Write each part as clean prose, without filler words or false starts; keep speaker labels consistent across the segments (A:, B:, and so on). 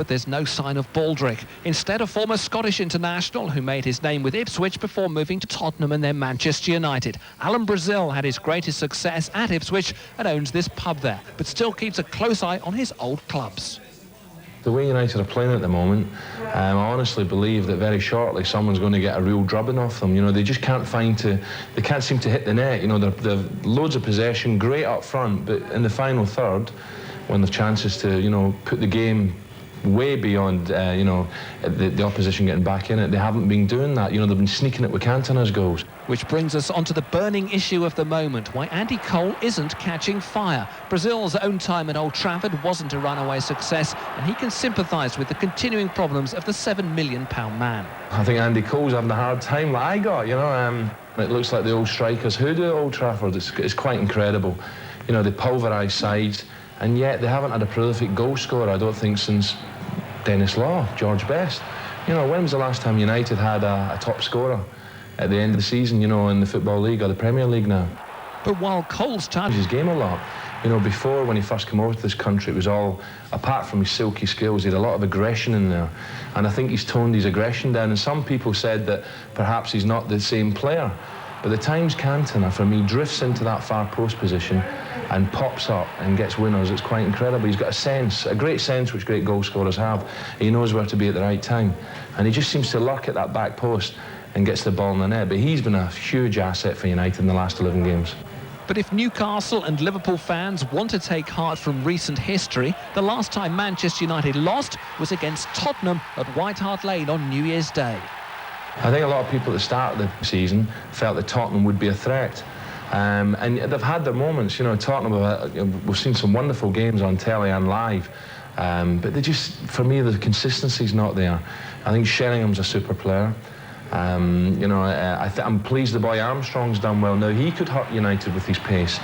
A: But there's no sign of Baldrick. Instead, a former Scottish international who made his name with Ipswich before moving to Tottenham and then Manchester United. Alan Brazil had his greatest success at Ipswich and owns this pub there, but still keeps a close eye on his old clubs.
B: The way United are playing at the moment, I honestly believe that very shortly someone's going to get a real drubbing off them. You know, they just can't they can't seem to hit the net. You know, they've loads of possession, great up front, but in the final third, when they've chances to, you know, put the game way beyond, you know, the opposition getting back in it, they haven't been doing that. You know, they've been sneaking it with Cantona's goals.
A: Which brings us onto the burning issue of the moment, why Andy Cole isn't catching fire. Brazil's own time at Old Trafford wasn't a runaway success, and he can sympathise with the continuing problems of the £7 million man.
B: I think Andy Cole's having a hard time like I got, you know. It looks like the old strikers who do at Old Trafford. It's quite incredible. You know, they pulverise sides, and yet they haven't had a prolific goal scorer, I don't think, since Dennis Law, George Best. You know, when was the last time United had a top scorer at the end of the season, you know, in the Football League or the Premier League now?
A: But while Cole's changed
B: his game a lot, you know, before when he first came over to this country, it was all, apart from his silky skills, he had a lot of aggression in there. And I think he's toned his aggression down, and some people said that perhaps he's not the same player. But the times Cantona, for me, drifts into that far post position and pops up and gets winners, it's quite incredible. He's got a sense, a great sense, which great goal scorers have. He knows where to be at the right time. And he just seems to lurk at that back post and gets the ball in the net. But he's been a huge asset for United in the last 11 games.
A: But if Newcastle and Liverpool fans want to take heart from recent history, the last time Manchester United lost was against Tottenham at White Hart Lane on New Year's Day.
B: I think a lot of people at the start of the season felt that Tottenham would be a threat. And they've had their moments, you know. Tottenham, we've seen some wonderful games on telly and live, but they just, for me, the consistency's not there. I think Sheringham's a super player. You know, I'm pleased the boy Armstrong's done well. Now, he could hurt United with his pace,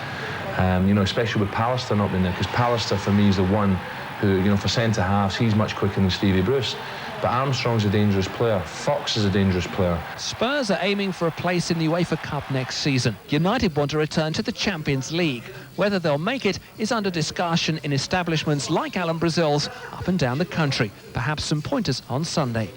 B: you know, especially with Pallister not being there, because Pallister, for me, is the one who, you know, for centre-halves, he's much quicker than Stevie Bruce. But Armstrong's a dangerous player. Fox is a dangerous player.
A: Spurs are aiming for a place in the UEFA Cup next season. United want to return to the Champions League. Whether they'll make it is under discussion in establishments like Alan Brazil's up and down the country. Perhaps some pointers on Sunday.